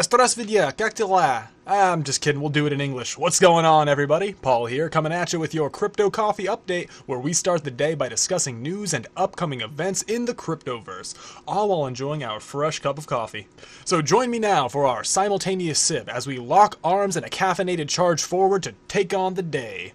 Здравствуйте, как дела? I'm just kidding, we'll do it in English. What's going on, everybody? Paul here, coming at you with your Crypto Coffee Update, where we start the day by discussing news and upcoming events in the cryptoverse, all while enjoying our fresh cup of coffee. So join me now for our simultaneous sip as we lock arms in a caffeinated charge forward to take on the day.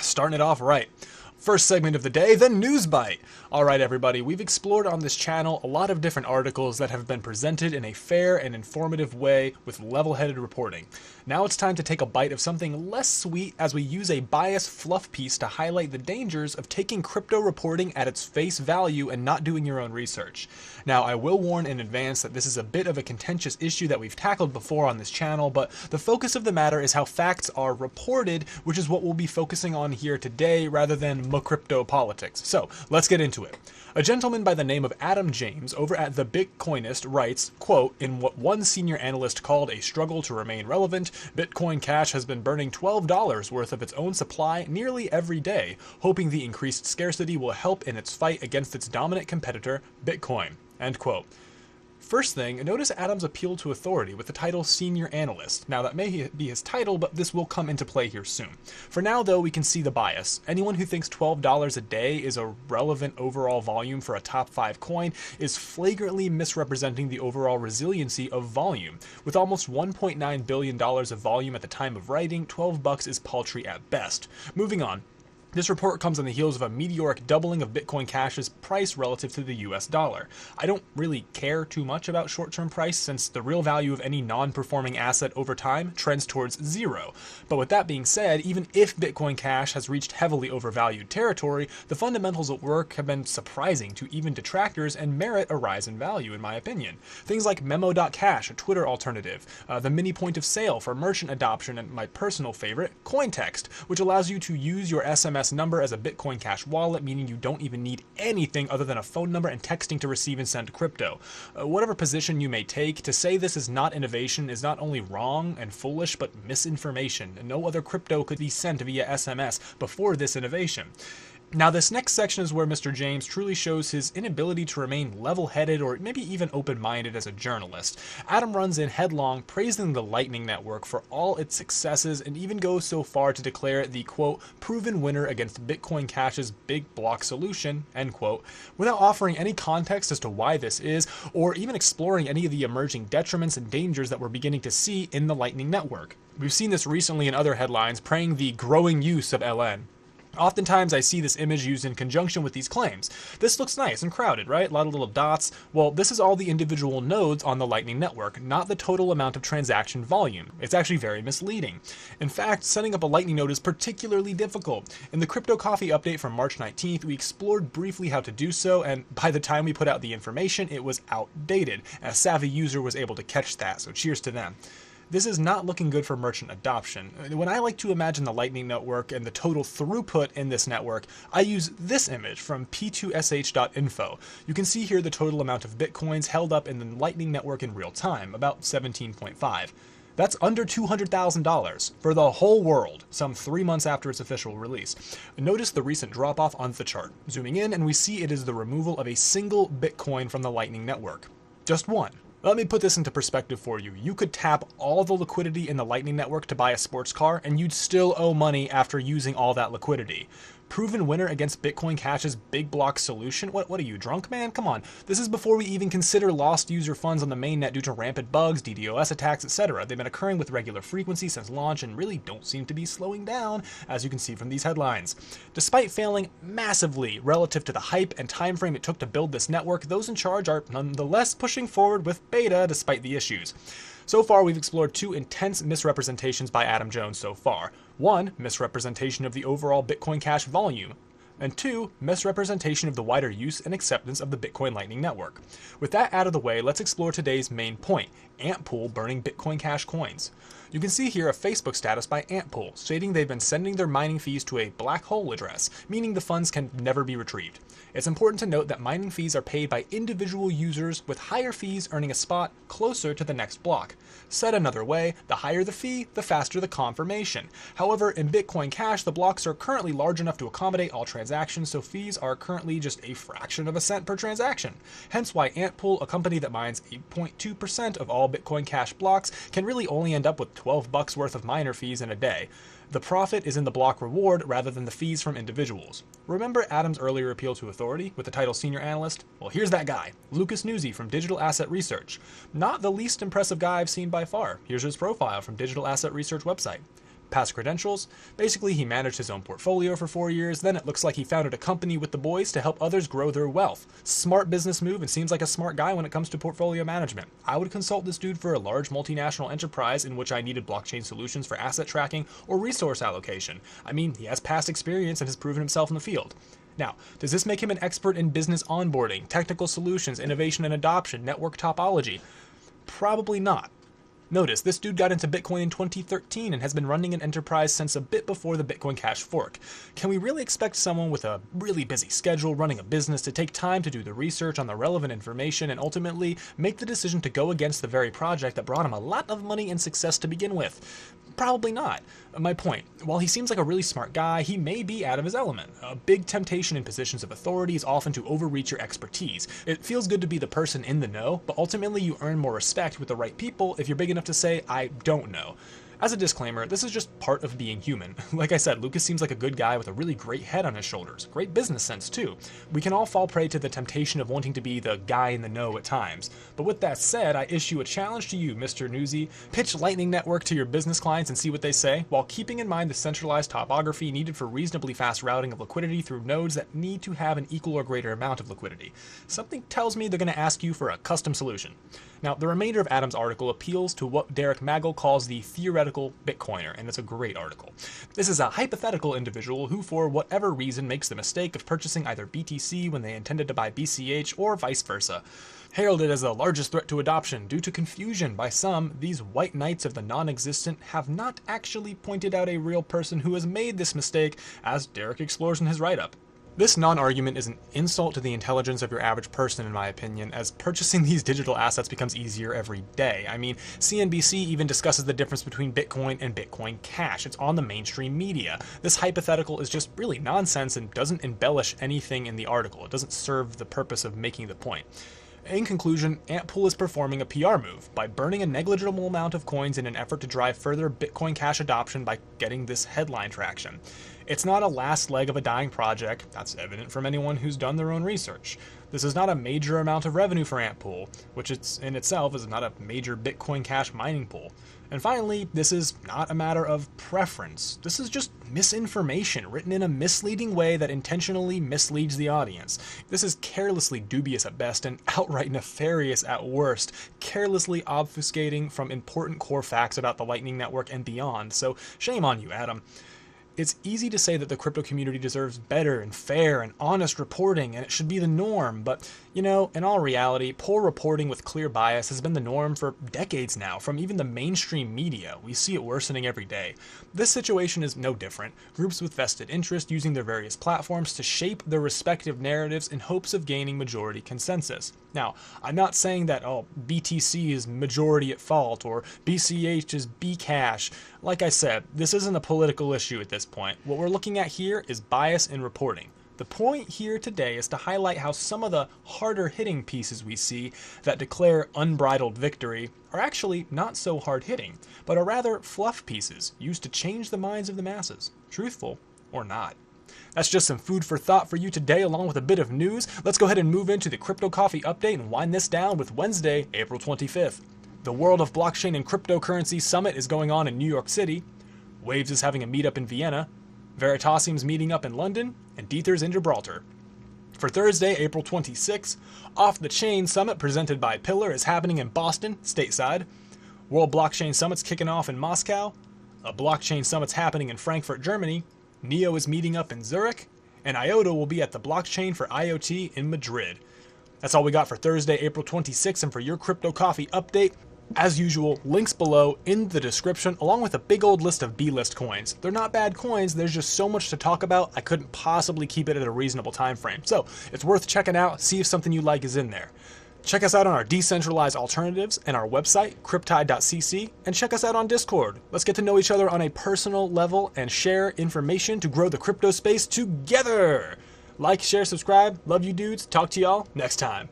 Starting it off right. First segment of the day, the News Byte. Alright everybody, we've explored on this channel a lot of different articles that have been presented in a fair and informative way with level-headed reporting. Now it's time to take a bite of something less sweet as we use a biased fluff piece to highlight the dangers of taking crypto reporting at its face value and not doing your own research. Now I will warn in advance that this is a bit of a contentious issue that we've tackled before on this channel, but the focus of the matter is how facts are reported, which is what we'll be focusing on here today rather than crypto politics. So let's get into it. A gentleman by the name of Adam James over at The Bitcoinist writes, quote, in what one senior analyst called a struggle to remain relevant, Bitcoin Cash has been burning $12 worth of its own supply nearly every day, hoping the increased scarcity will help in its fight against its dominant competitor, Bitcoin, end quote. First thing, notice Adam's appeal to authority with the title Senior Analyst. Now that may be his title, but this will come into play here soon. For now though, we can see the bias. Anyone who thinks $12 a day is a relevant overall volume for a top 5 coin is flagrantly misrepresenting the overall resiliency of volume. With almost $1.9 billion of volume at the time of writing, $12 is paltry at best. Moving on. This report comes on the heels of a meteoric doubling of Bitcoin Cash's price relative to the US dollar. I don't really care too much about short-term price since the real value of any non-performing asset over time trends towards zero. But with that being said, even if Bitcoin Cash has reached heavily overvalued territory, the fundamentals at work have been surprising to even detractors and merit a rise in value in my opinion. Things like Memo.cash, a Twitter alternative, the mini point of sale for merchant adoption, and my personal favorite, Cointext, which allows you to use your SMS number as a Bitcoin Cash wallet, meaning you don't even need anything other than a phone number and texting to receive and send crypto. Whatever position you may take, to say this is not innovation is not only wrong and foolish, but misinformation. No other crypto could be sent via SMS before this innovation. Now this next section is where Mr. James truly shows his inability to remain level-headed or maybe even open-minded as a journalist. Adam runs in headlong, praising the Lightning Network for all its successes and even goes so far to declare it the, quote, proven winner against Bitcoin Cash's big block solution, end quote, without offering any context as to why this is or even exploring any of the emerging detriments and dangers that we're beginning to see in the Lightning Network. We've seen this recently in other headlines praying the growing use of LN. Oftentimes I see this image used in conjunction with these claims. This looks nice and crowded, right? A lot of little dots. Well, this is all the individual nodes on the Lightning Network, not the total amount of transaction volume. It's actually very misleading. In fact, setting up a Lightning node is particularly difficult. In the Crypto Coffee update from March 19th, we explored briefly how to do so, and by the time we put out the information, it was outdated. A savvy user was able to catch that, so cheers to them. This is not looking good for merchant adoption. When I like to imagine the Lightning Network and the total throughput in this network, I use this image from p2sh.info. You can see here the total amount of Bitcoins held up in the Lightning Network in real time, about 17.5. That's under $200,000 for the whole world, some 3 months after its official release. Notice the recent drop-off on the chart. Zooming in, and we see it is the removal of a single Bitcoin from the Lightning Network. Just one. Let me put this into perspective for you. You could tap all the liquidity in the Lightning Network to buy a sports car, and you'd still owe money after using all that liquidity. Proven winner against Bitcoin Cash's big block solution? What are you, drunk, man? Come on. This is before we even consider lost user funds on the mainnet due to rampant bugs, DDoS attacks, etc. They've been occurring with regular frequency since launch and really don't seem to be slowing down, as you can see from these headlines. Despite failing massively relative to the hype and time frame it took to build this network, those in charge are nonetheless pushing forward with beta despite the issues. So far, we've explored 2 intense misrepresentations by Adam Jones so far. 1, misrepresentation of the overall Bitcoin Cash volume, and 2, misrepresentation of the wider use and acceptance of the Bitcoin Lightning Network. With that out of the way, let's explore today's main point, Antpool burning Bitcoin Cash coins. You can see here a Facebook status by Antpool, stating they've been sending their mining fees to a black hole address, meaning the funds can never be retrieved. It's important to note that mining fees are paid by individual users, with higher fees earning a spot closer to the next block. Said another way, the higher the fee, the faster the confirmation. However, in Bitcoin Cash, the blocks are currently large enough to accommodate all transactions transaction, so fees are currently just a fraction of a cent per transaction. Hence why Antpool, a company that mines 8.2% of all Bitcoin Cash blocks, can really only end up with $12 worth of miner fees in a day. The profit is in the block reward rather than the fees from individuals. Remember Adam's earlier appeal to authority with the title senior analyst? Well, here's that guy, Lucas Nuzzi from Digital Asset Research. Not the least impressive guy I've seen by far. Here's his profile from Digital Asset Research website. Past credentials, basically he managed his own portfolio for 4 years, then it looks like he founded a company with the boys to help others grow their wealth. Smart business move and seems like a smart guy when it comes to portfolio management. I would consult this dude for a large multinational enterprise in which I needed blockchain solutions for asset tracking or resource allocation. I mean, he has past experience and has proven himself in the field. Now, does this make him an expert in business onboarding, technical solutions, innovation and adoption, network topology? Probably not. Notice, this dude got into Bitcoin in 2013 and has been running an enterprise since a bit before the Bitcoin Cash fork. Can we really expect someone with a really busy schedule running a business to take time to do the research on the relevant information and ultimately make the decision to go against the very project that brought him a lot of money and success to begin with? Probably not. My point, while he seems like a really smart guy, he may be out of his element. A big temptation in positions of authority is often to overreach your expertise. It feels good to be the person in the know, but ultimately you earn more respect with the right people if you're big enough to say, I don't know. As a disclaimer, this is just part of being human. Like I said, Lucas seems like a good guy with a really great head on his shoulders. Great business sense, too. We can all fall prey to the temptation of wanting to be the guy in the know at times. But with that said, I issue a challenge to you, Mr. Nuzzi. Pitch Lightning Network to your business clients and see what they say, while keeping in mind the centralized topography needed for reasonably fast routing of liquidity through nodes that need to have an equal or greater amount of liquidity. Something tells me they're going to ask you for a custom solution. Now, the remainder of Adam's article appeals to what Derek Magel calls the theoretical Bitcoiner, and it's a great article. This is a hypothetical individual who, for whatever reason, makes the mistake of purchasing either BTC when they intended to buy BCH or vice versa. Heralded as the largest threat to adoption due to confusion by some, these white knights of the non-existent have not actually pointed out a real person who has made this mistake, as Derek explores in his write-up. This non-argument is an insult to the intelligence of your average person, in my opinion, as purchasing these digital assets becomes easier every day. I mean, CNBC even discusses the difference between Bitcoin and Bitcoin Cash. It's on the mainstream media. This hypothetical is just really nonsense and doesn't embellish anything in the article. It doesn't serve the purpose of making the point. In conclusion, Antpool is performing a PR move by burning a negligible amount of coins in an effort to drive further Bitcoin Cash adoption by getting this headline traction. It's not a last leg of a dying project. That's evident from anyone who's done their own research. This is not a major amount of revenue for Antpool, which in itself is not a major Bitcoin Cash mining pool. And finally, this is not a matter of preference. This is just misinformation written in a misleading way that intentionally misleads the audience. This is carelessly dubious at best and outright nefarious at worst, carelessly obfuscating from important core facts about the Lightning Network and beyond. So shame on you, Adam. It's easy to say that the crypto community deserves better and fair and honest reporting, and it should be the norm, but, you know, in all reality, poor reporting with clear bias has been the norm for decades now, from even the mainstream media. We see it worsening every day. This situation is no different. Groups with vested interest using their various platforms to shape their respective narratives in hopes of gaining majority consensus. Now, I'm not saying that, BTC is majority at fault, or BCH is Bcash. Like I said, this isn't a political issue at this point. What we're looking at here is bias in reporting. The point here today is to highlight how some of the harder hitting pieces we see that declare unbridled victory are actually not so hard hitting, but are rather fluff pieces used to change the minds of the masses, truthful or not. That's just some food for thought for you today, along with a bit of news. Let's go ahead and move into the Crypto Coffee update and wind this down with Wednesday, April 25th. The World of Blockchain and Cryptocurrency Summit is going on in New York City. Waves is having a meetup in Vienna. Veritasium's meeting up in London, and Dether's in Gibraltar. For Thursday, April 26th, Off the Chain Summit presented by Pillar is happening in Boston, stateside. World Blockchain Summit's kicking off in Moscow. A Blockchain Summit's happening in Frankfurt, Germany. NEO is meeting up in Zurich. And IOTA will be at the Blockchain for IoT in Madrid. That's all we got for Thursday, April 26th, and for your Crypto Coffee update. As usual, links below in the description, along with a big old list of B-list coins. They're not bad coins, there's just so much to talk about, I couldn't possibly keep it at a reasonable time frame. So, it's worth checking out, see if something you like is in there. Check us out on our decentralized alternatives and our website, cryptide.cc, and check us out on Discord. Let's get to know each other on a personal level and share information to grow the crypto space together. Like, share, subscribe. Love you dudes. Talk to y'all next time.